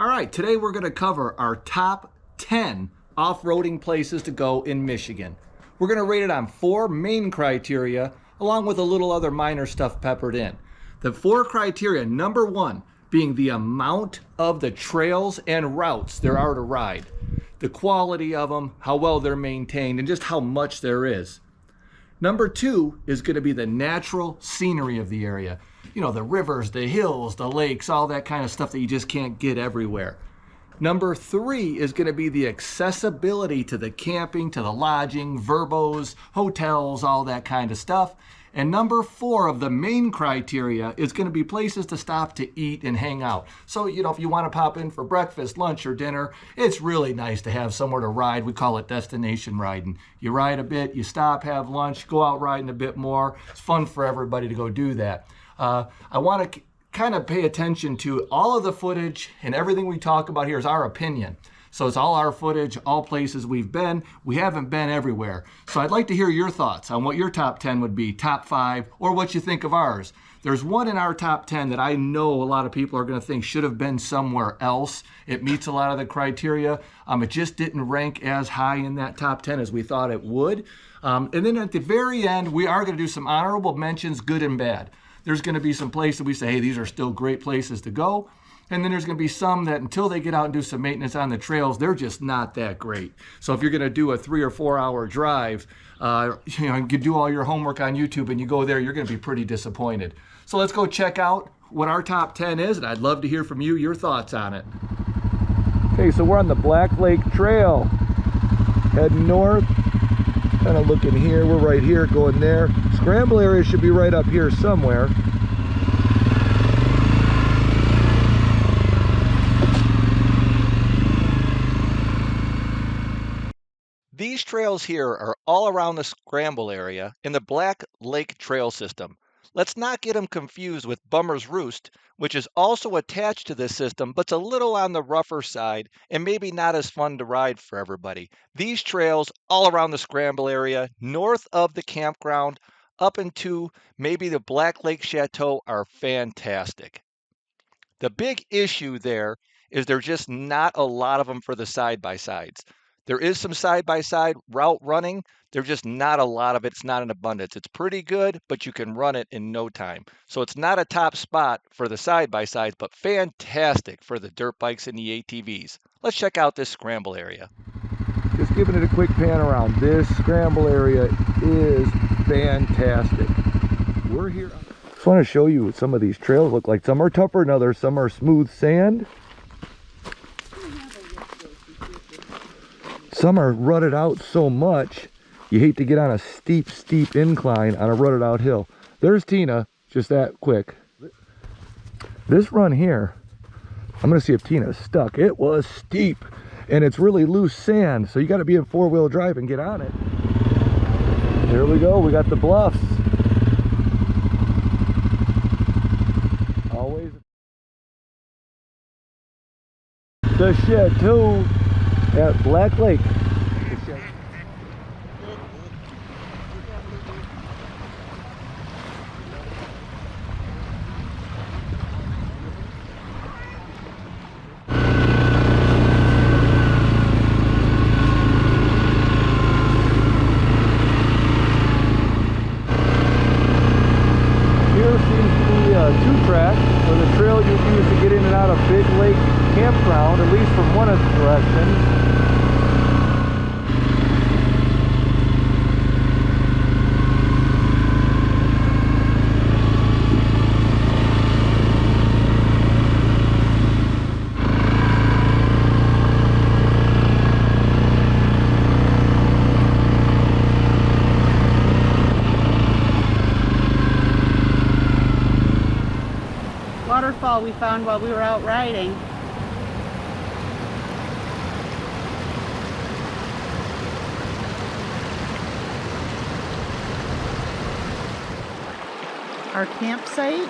All right, today we're going to cover our top 10 off-roading places to go in Michigan. We're going to rate it on 4 main criteria, along with a little other minor stuff peppered in. The 4 criteria, number 1 being the amount of the trails and routes there are to ride, the quality of them, how well they're maintained, and just how much there is. Number 2 is going to be the natural scenery of the area. You know, the rivers, the hills, the lakes, all that kind of stuff that you just can't get everywhere. Number 3 is going to be the accessibility to the camping, to the lodging, verbos, hotels, all that kind of stuff. And number 4 of the main criteria is going to be places to stop to eat and hang out. So, you know, if you want to pop in for breakfast, lunch, or dinner, it's really nice to have somewhere to ride. We call it destination riding. You ride a bit, you stop, have lunch, go out riding a bit more. It's fun for everybody to go do that. I want to kind of pay attention to all of the footage, and everything we talk about here is our opinion. So it's all our footage, all places we've been. We haven't been everywhere. So I'd like to hear your thoughts on what your top 10 would be, top 5, or what you think of ours. There's one in our top 10 that I know a lot of people are going to think should have been somewhere else. It meets a lot of the criteria. It just didn't rank as high in that top 10 as we thought it would. And then at the very end, we are going to do some honorable mentions, good and bad. There's going to be some places we say, hey, these are still great places to go. And then there's going to be some that until they get out and do some maintenance on the trails, they're just not that great. So if you're going to do a 3 or 4 hour drive, you do all your homework on YouTube and you go there, you're going to be pretty disappointed. So let's go check out what our top 10 is, and I'd love to hear from you, your thoughts on it. Okay, so we're on the Black Lake Trail, heading north. Kind of looking here, we're right here, going there. Scramble area should be right up here somewhere. These trails here are all around the Scramble area in the Black Lake Trail system. Let's not get them confused with Bummer's Roost, which is also attached to this system, but's a little on the rougher side and maybe not as fun to ride for everybody. These trails all around the Scramble area, north of the campground, up into maybe the Black Lake Chateau are fantastic. The big issue there is there's just not a lot of them for the side-by-sides. There is some side-by-side route running. There's just not a lot of it. It's not in abundance. It's pretty good, but you can run it in no time. So it's not a top spot for the side-by-sides, but fantastic for the dirt bikes and the ATVs. Let's check out this scramble area. Just giving it a quick pan around. This scramble area is fantastic. We're here. Just want to show you what some of these trails look like. Some are tougher than others. Some are smooth sand. Some are rutted out so much, you hate to get on a steep incline on a rutted out hill. There's Tina, just that quick. This run here, I'm gonna see if Tina's stuck. It was steep, and it's really loose sand, so you gotta be in 4-wheel drive and get on it. Here we go, we got the bluffs. Always. The Chateau at Black Lake. Here seems to be a 2-track for the trail you use to get in and out of Big Lake Campground, at least from one of the directions. Waterfall we found while we were out riding. Our campsite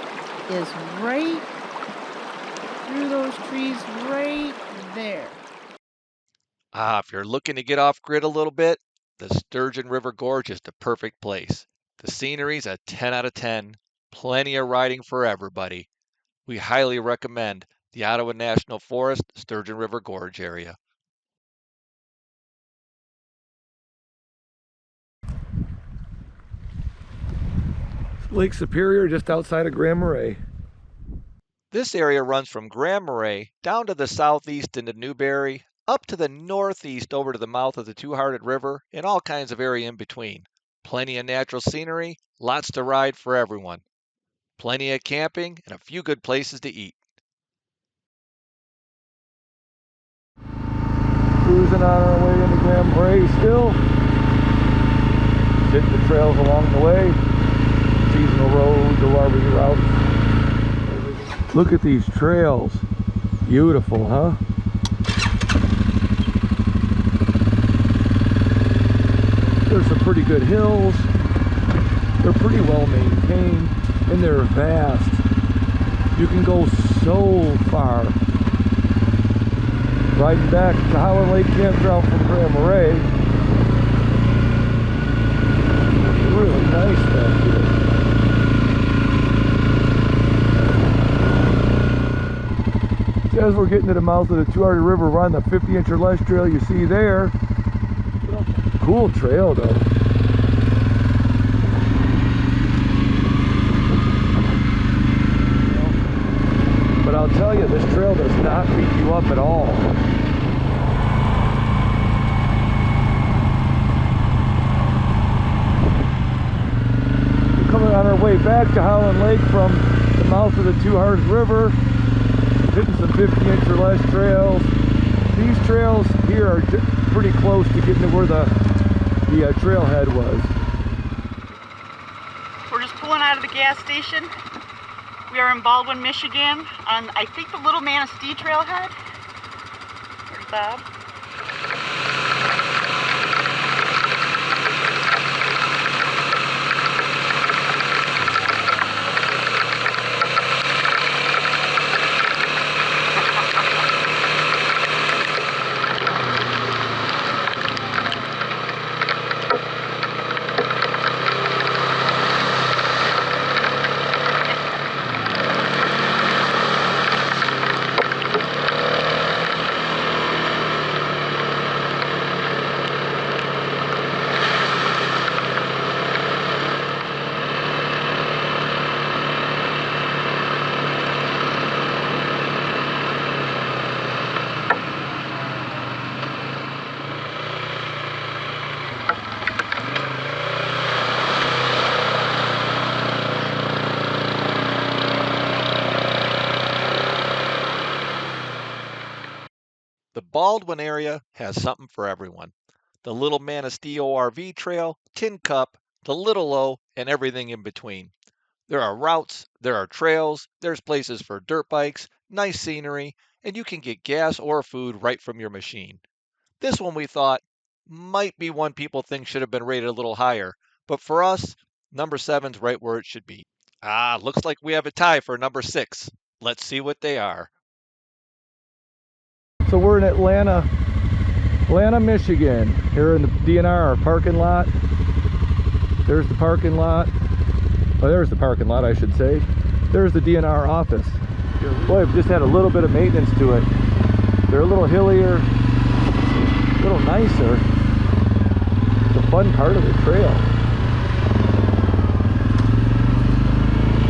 is right through those trees right there. If you're looking to get off grid a little bit, the Sturgeon River Gorge is the perfect place. The scenery's a 10 out of 10. Plenty of riding for everybody. We highly recommend the Ottawa National Forest, Sturgeon River Gorge area. Lake Superior just outside of Grand Marais. This area runs from Grand Marais down to the southeast into Newberry, up to the northeast over to the mouth of the Two-Hearted River, and all kinds of area in between. Plenty of natural scenery, lots to ride for everyone. Plenty of camping, and a few good places to eat. Cruising on our way into Grand Marais still. Hitting the trails along the way. Seasonal roads, ORV routes. Look at these trails. Beautiful, huh? There's some pretty good hills. They're pretty well maintained and they're vast. You can go so far. Riding back to Howland Lake Campground from Grand Marais. Really nice back here. As we're getting to the mouth of the Two-Hearted River, we're on the 50-inch or less trail you see there. Cool trail though. But I'll tell you, this trail does not beat you up at all. We're coming on our way back to Howland Lake from the mouth of the Two-Hearted River. Hitting some 50-inch or less trails. These trails here are pretty close to getting to where the trailhead was. We're just pulling out of the gas station. We are in Baldwin, Michigan on, I think, the Little Manistee trailhead. There's Bob. The Baldwin area has something for everyone. The Little Manistee ORV Trail, Tin Cup, the Little O, and everything in between. There are routes, there are trails, there's places for dirt bikes, nice scenery, and you can get gas or food right from your machine. This one we thought might be one people think should have been rated a little higher, but for us, number 7's right where it should be. Looks like we have a tie for number 6. Let's see what they are. So we're in Atlanta, Michigan, here in the DNR parking lot. There's the parking lot. Oh, there's the parking lot, I should say. There's the DNR office. Boy, I've just had a little bit of maintenance to it. They're a little hillier, a little nicer. It's a fun part of the trail.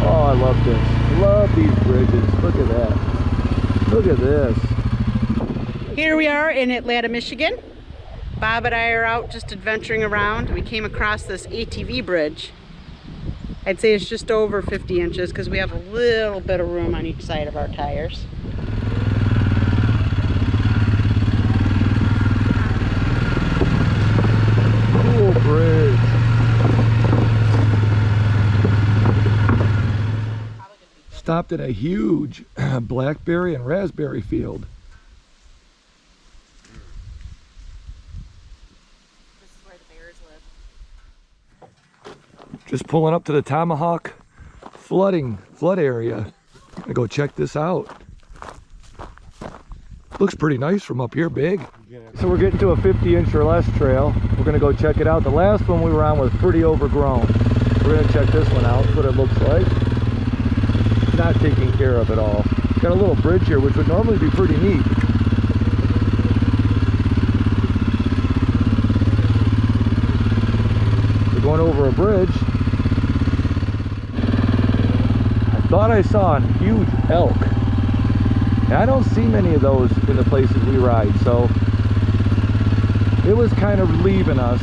Oh, I love this. Love these bridges. Look at that. Look at this. Here we are in Atlanta, Michigan. Bob and I are out just adventuring around. We came across this ATV bridge. I'd say it's just over 50 inches because we have a little bit of room on each side of our tires. Cool bridge. Stopped at a huge blackberry and raspberry field. This is where the bears live. Just pulling up to the Tomahawk flood area. Gonna go check this out. Looks pretty nice from up here, big. So we're getting to a 50-inch or less trail. We're gonna go check it out. The last one we were on was pretty overgrown. We're gonna check this one out, what it looks like. Not taken care of at all. Got a little bridge here, which would normally be pretty neat. We're going over a bridge. I thought I saw a huge elk. And I don't see many of those in the places we ride, so it was kind of relieving us.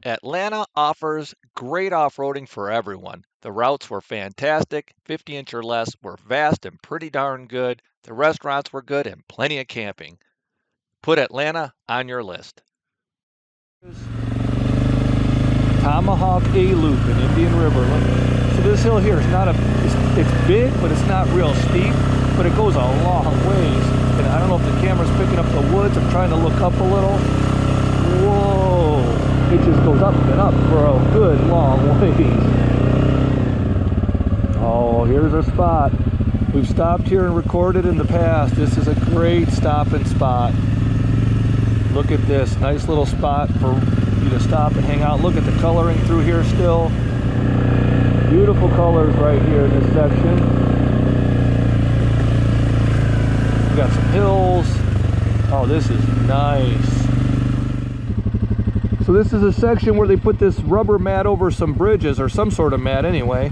Atlanta offers great off-roading for everyone. The routes were fantastic, 50-inch or less were vast and pretty darn good. The restaurants were good and plenty of camping. Put Atlanta on your list. Tomahawk A-loop in Indian River. So this hill here is not it's big, but it's not real steep, but it goes a long ways. And I don't know if the camera's picking up the woods. I'm trying to look up a little. Whoa! It just goes up and up for a good long ways. Oh, here's a spot. We've stopped here and recorded in the past. This is a great stopping spot. Look at this, nice little spot for you to stop and hang out. Look at the coloring through here still. Beautiful colors right here in this section. We got some hills. Oh, this is nice. So this is a section where they put this rubber mat over some bridges, or some sort of mat anyway.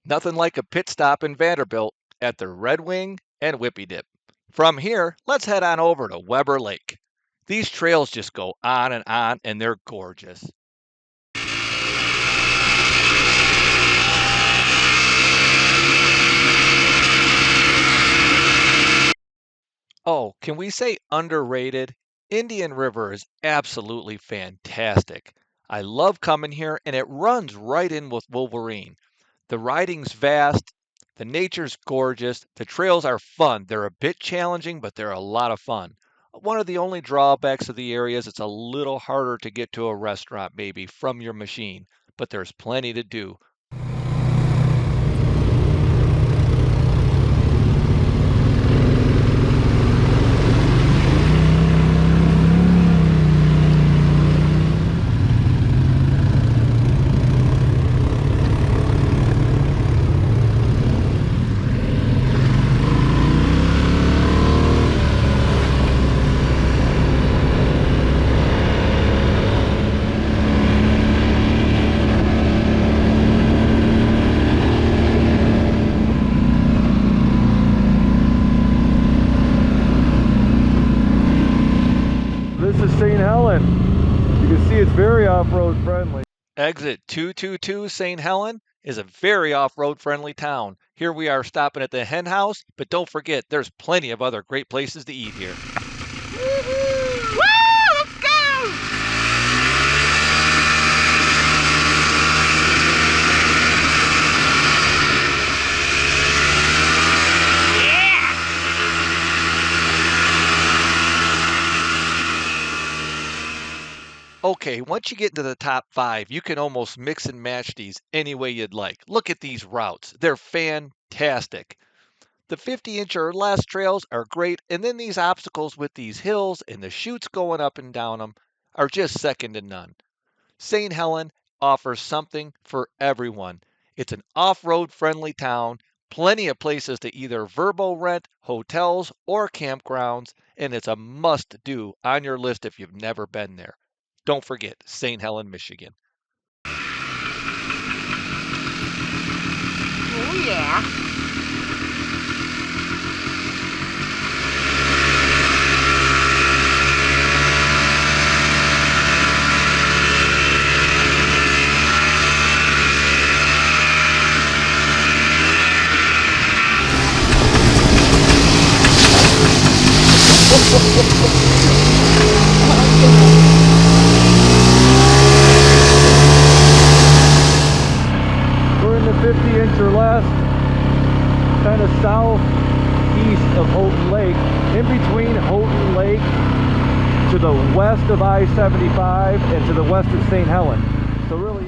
Nothing like a pit stop in Vanderbilt at the Red Wing and Whippy Dip. From here, let's head on over to Weber Lake. These trails just go on, and they're gorgeous. Oh, can we say underrated? Indian River is absolutely fantastic. I love coming here, and it runs right in with Wolverine. The riding's vast, the nature's gorgeous, the trails are fun. They're a bit challenging, but they're a lot of fun. One of the only drawbacks of the area is it's a little harder to get to a restaurant maybe from your machine, but there's plenty to do. St. Helen. You can see it's very off-road friendly. Exit 222 St. Helen is a very off-road friendly town. Here we are stopping at the hen house, but don't forget there's plenty of other great places to eat here. Woo! Let's go! Okay, once you get into the top 5, you can almost mix and match these any way you'd like. Look at these routes. They're fantastic. The 50-inch or less trails are great, and then these obstacles with these hills and the chutes going up and down them are just second to none. St. Helen offers something for everyone. It's an off-road friendly town, plenty of places to either verbo rent, hotels, or campgrounds, and it's a must-do on your list if you've never been there. Don't forget St. Helen, Michigan. Oh, yeah. We're in the 50-inch or less, kind of southeast of Houghton Lake, in between Houghton Lake to the west of I-75 and to the west of St. Helen. So really,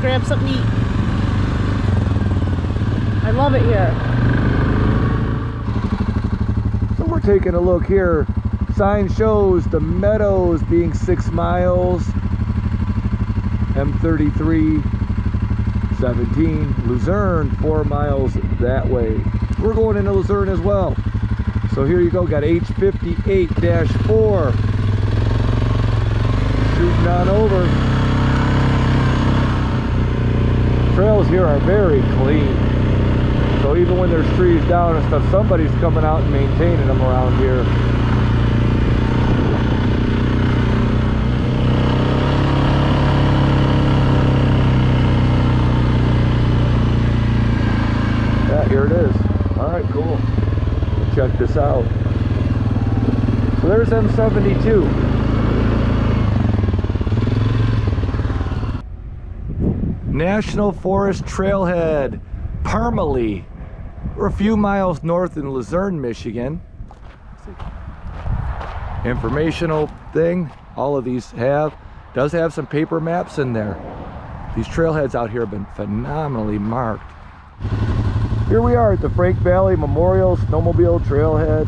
grab something to eat. I love it here. So we're taking a look here. Sign shows the Meadows being 6 miles. M33 17. Luzerne 4 miles that way. We're going into Luzerne as well. So here you go, got H58-4 shooting on over. Trails here are very clean. So even when there's trees down and stuff, somebody's coming out and maintaining them around here. Yeah, here it is. All right, cool. Check this out. So there's M72. National Forest Trailhead, Parmalee. We're a few miles north in Luzerne, Michigan. Informational thing, all of these does have some paper maps in there. These trailheads out here have been phenomenally marked. Here we are at the Frank Valley Memorial Snowmobile Trailhead,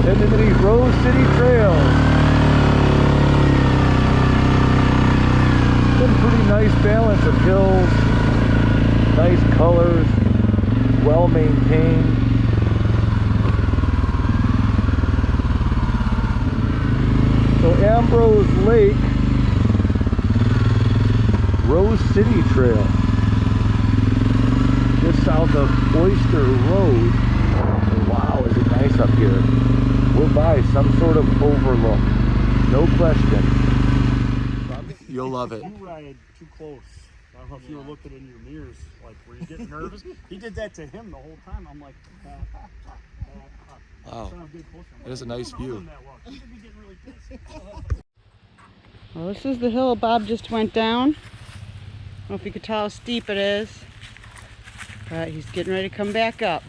heading into these Rose City trails. Some pretty nice balance of hills, nice colors, well maintained. So Ambrose Lake, Rose City Trail, just south of Oyster Road. Wow, is it nice up here. We're by some sort of overlook, no question. You'll love it. You ride too close. I don't know if you were looking in your mirrors, like, were you getting nervous? He did that to him the whole time. I'm like, wow, it is a nice view. Well, this is the hill Bob just went down. I don't know if you could tell how steep it is, but he's getting ready to come back up.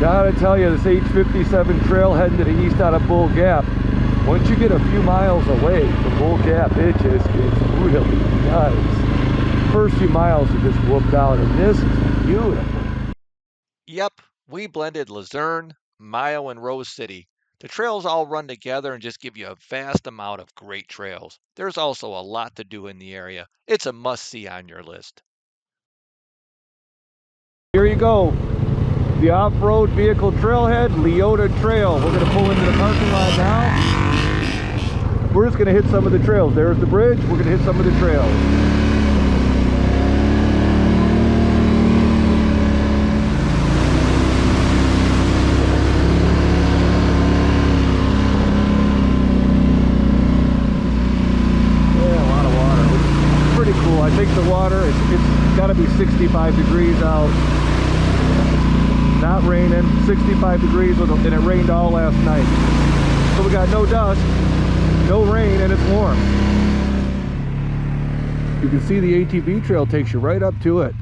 Gotta tell you, this H57 trail heading to the east out of Bull Gap, once you get a few miles away from Bull Gap, it just gets really nice. First few miles are just whooped out, and this is beautiful. Yep, we blended Luzerne, Mayo, and Rose City. The trails all run together and just give you a vast amount of great trails. There's also a lot to do in the area. It's a must-see on your list. Here you go. The off-road vehicle trailhead, Leota Trail. We're going to pull into the parking lot now. We're just going to hit some of the trails. There's the bridge. We're going to hit some of the trails. Yeah, a lot of water. It's pretty cool. I think the water, it's got to be 65 degrees out. Not raining, 65 degrees, and it rained all last night. So we got no dust, no rain, and it's warm. You can see the ATV trail takes you right up to it.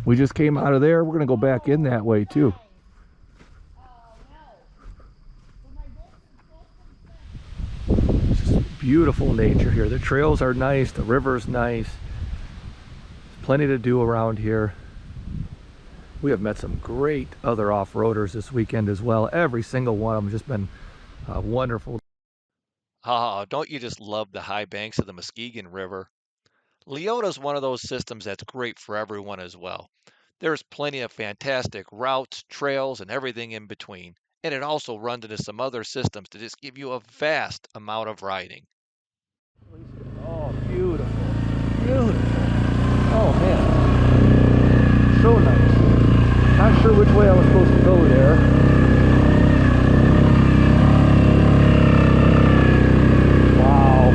We just came out of there. We're gonna go back in that way too. It's just beautiful nature here. The trails are nice, the river's nice. There's plenty to do around here. We have met some great other off-roaders this weekend as well. Every single one of them just been wonderful. Oh, don't you just love the high banks of the Muskegon River? Leota's one of those systems that's great for everyone as well. There's plenty of fantastic routes, trails, and everything in between. And it also runs into some other systems to just give you a vast amount of riding. Oh, beautiful. Beautiful. Oh, man. So nice. Not sure which way I was supposed to go there. Wow.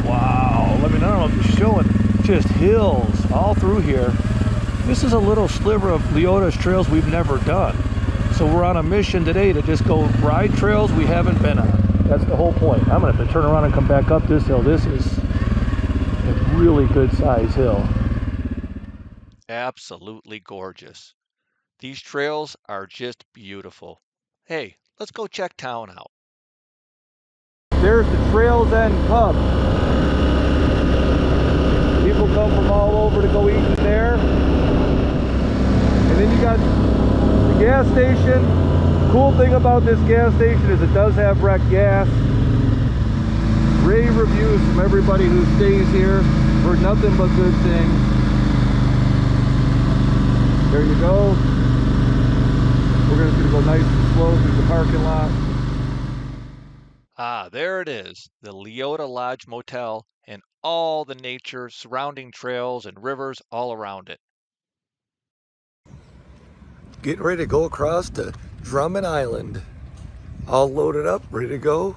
Wow. I don't know if it's showing just hills all through here. This is a little sliver of Leota's trails we've never done. So we're on a mission today to just go ride trails we haven't been on. That's the whole point. I'm gonna have to turn around and come back up this hill. This is a really good size hill. Absolutely gorgeous. These trails are just beautiful. Hey, let's go check town out. There's the Trails End Pub. People come from all over to go eat there. And then you got the gas station. Cool thing about this gas station is it does have wreck gas. Rave reviews from everybody who stays here. Heard nothing but good things. There you go. We're just gonna go nice and slow through the parking lot. Ah, there it is, the Leota Lodge Motel and all the nature surrounding trails and rivers all around it. Getting ready to go across to Drummond Island. All loaded up, ready to go.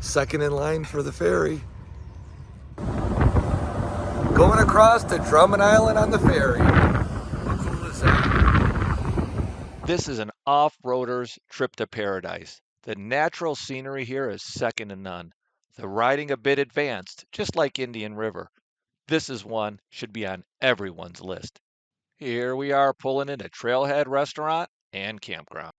Second in line for the ferry. Going across to Drummond Island on the ferry. How cool is that? This is an off-roader's trip to paradise. The natural scenery here is second to none. The riding a bit advanced, just like Indian River. This is one should be on everyone's list. Here we are pulling into Trailhead Restaurant and Campground.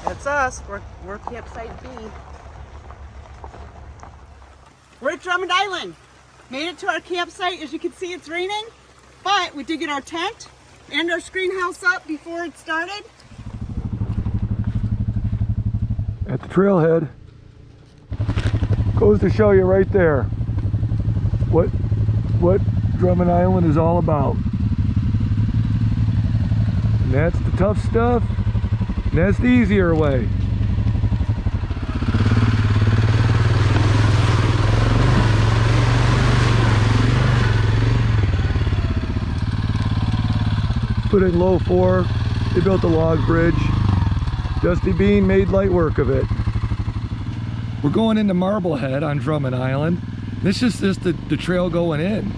That's us. We're campsite B. We're at Drummond Island. Made it to our campsite. As you can see, it's raining, but we did get our tent and our screen house up before it started. At the trailhead. Goes to show you right there what Drummond Island is all about. And that's the tough stuff. And that's the easier way. Put it in low 4. They built a log bridge. Dusty Bean made light work of it. We're going into Marblehead on Drummond Island. This is just the trail going in.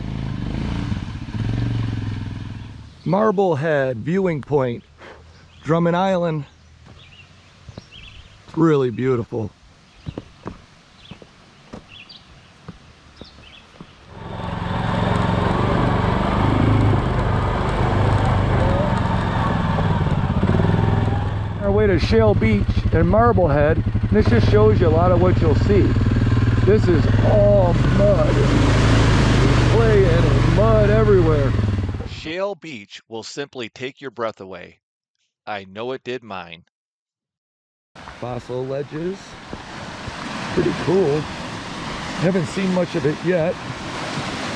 Marblehead viewing point, Drummond Island. Really beautiful. Our way to Shale Beach and Marblehead. This just shows you a lot of what you'll see. This is all mud. Clay and mud everywhere. Shale Beach will simply take your breath away. I know it did mine. Fossil ledges. Pretty cool. Haven't seen much of it yet.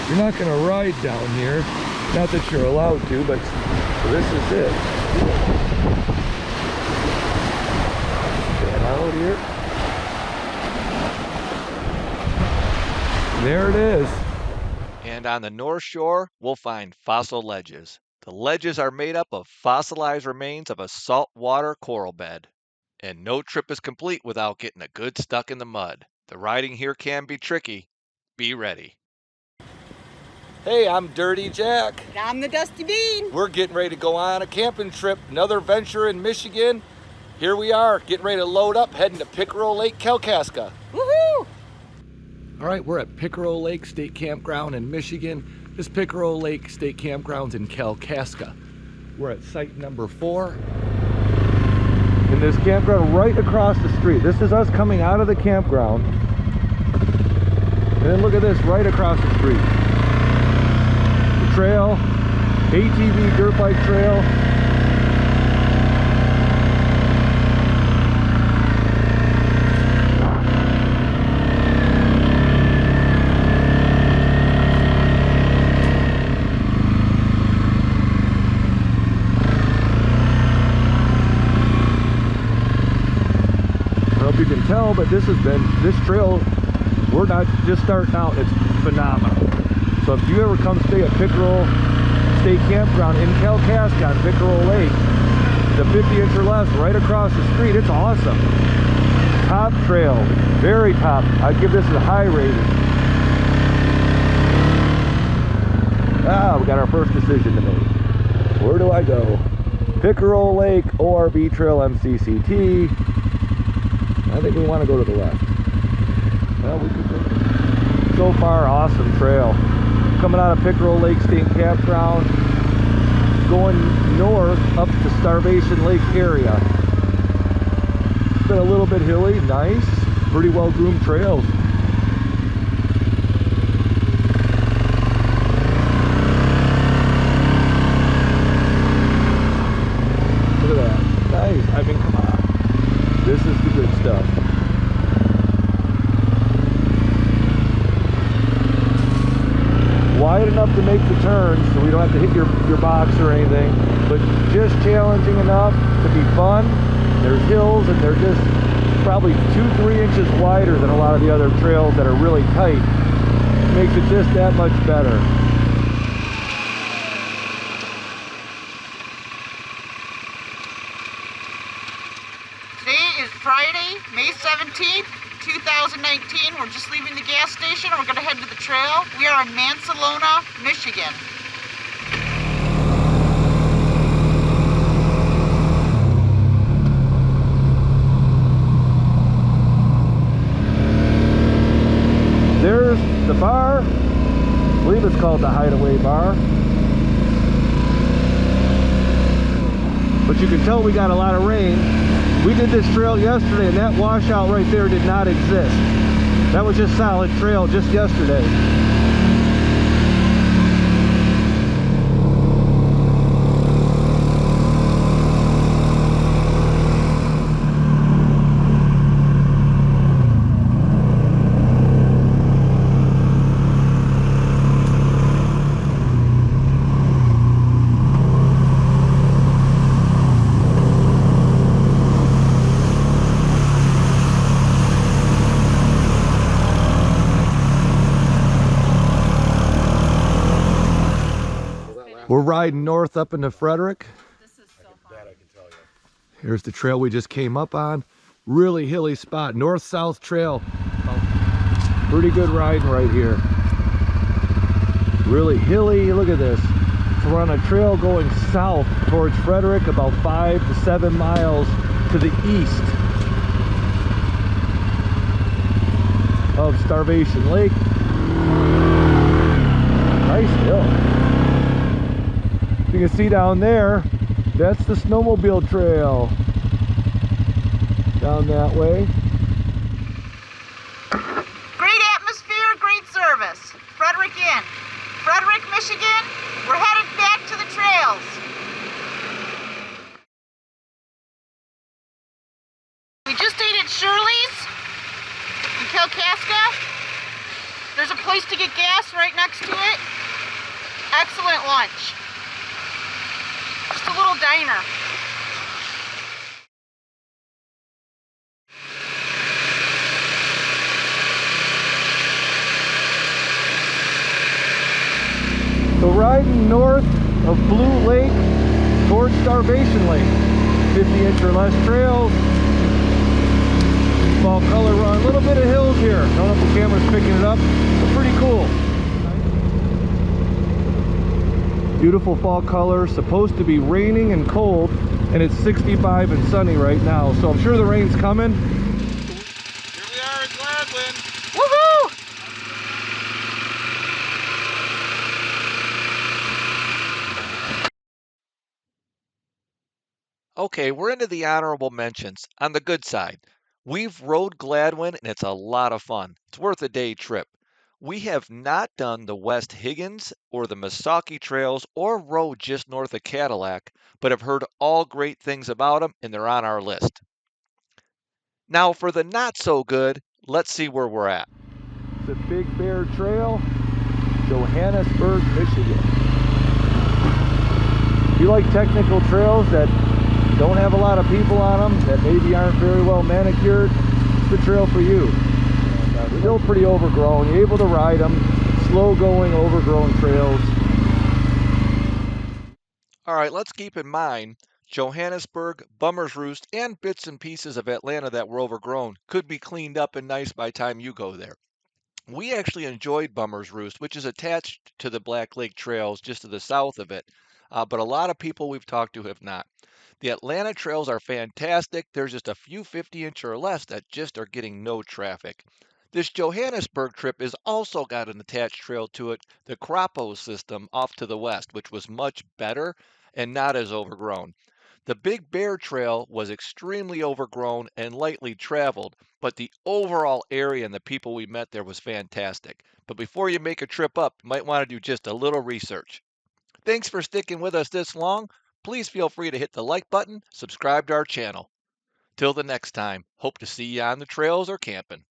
You're not going to ride down here. Not that you're allowed to, but so this is it. Get out here. There it is. And on the North Shore, we'll find fossil ledges. The ledges are made up of fossilized remains of a saltwater coral bed. And no trip is complete without getting a good stuck in the mud. The riding here can be tricky. Be ready. Hey, I'm Dirty Jack. And I'm the Dusty Bean. We're getting ready to go on a camping trip, another venture in Michigan. Here we are, getting ready to load up, heading to Pickerel Lake, Kalkaska. Woohoo! All right, we're at Pickerel Lake State Campground in Michigan. This Pickerel Lake State Campground's in Kalkaska. We're at site number 4. In this campground right across the street. This is us coming out of the campground. And then look at this right across the street. The trail, ATV dirt bike trail. You can tell, but this trail, we're not just starting out, it's phenomenal. So if you ever come stay at Pickerel State Campground in Kalkaska on Pickerel Lake, the 50-inch or less right across the street, it's awesome. Top trail, very top. I'd give this a high rating. We got our first decision to make. Where do I go? Pickerel Lake, ORV Trail, MCCT. I think we want to go to the left. Well, we could go. So far, awesome trail. Coming out of Pickerel Lake State Campground, going north up to Starvation Lake area. It's been a little bit hilly, nice, pretty well groomed trails. Look at that, nice. I mean, come on, this is the good stuff. Wide enough to make the turns so we don't have to hit your box or anything, but just challenging enough to be fun. There's hills and they're just probably 2-3 inches wider than a lot of the other trails that are really tight. Makes it just that much better. Today is Friday, May 17th, 2019. We're just leaving the gas station and we're going to head to the trail. We are in Mansalona, Michigan. There's the bar. I believe it's called the Hideaway Bar. But you can tell we got a lot of rain. We did this trail yesterday and that washout right there did not exist. That was just solid trail just yesterday. We're riding north up into Frederick. Here's the trail we just came up on. Really hilly spot, north-south trail. Pretty good riding right here. Really hilly, look at this. So we're on a trail going south towards Frederick, about 5 to 7 miles to the east of Starvation Lake. Nice hill. You can see down there, that's the snowmobile trail. Down that way. Great atmosphere, great service. Frederick Inn. Frederick, Michigan. We're headed back to the trails. We just ate at Shirley's in Kalkaska. There's a place to get gas right next to it. Excellent lunch. Just a little diner. So riding north of Blue Lake towards Starvation Lake. 50-inch or less trails. Fall color run. A little bit of hills here. I don't know if the camera's picking it up, but pretty cool. Beautiful fall color. Supposed to be raining and cold, and it's 65 and sunny right now. So I'm sure the rain's coming. Here we are in Gladwin. Woohoo! Okay, we're into the honorable mentions. On the good side, we've rode Gladwin and it's a lot of fun. It's worth a day trip. We have not done the West Higgins or the Misaki trails or rode just north of Cadillac, but have heard all great things about them and they're on our list. Now for the not so good, let's see where we're at. The Big Bear Trail, Johannesburg, Michigan. If you like technical trails that don't have a lot of people on them, that maybe aren't very well manicured, it's the trail for you. Still pretty overgrown. You're able to ride them. Slow going, overgrown trails. All right, let's keep in mind Johannesburg, Bummer's Roost, and bits and pieces of Atlanta that were overgrown could be cleaned up and nice by the time you go there. We actually enjoyed Bummer's Roost, which is attached to the Black Lake Trails just to the south of it, but a lot of people we've talked to have not. The Atlanta trails are fantastic. There's just a few 50-inch or less that just are getting no traffic. This Johannesburg trip has also got an attached trail to it, the Crapo system off to the west, which was much better and not as overgrown. The Big Bear Trail was extremely overgrown and lightly traveled, but the overall area and the people we met there was fantastic. But before you make a trip up, you might want to do just a little research. Thanks for sticking with us this long. Please feel free to hit the like button, subscribe to our channel. Till the next time, hope to see you on the trails or camping.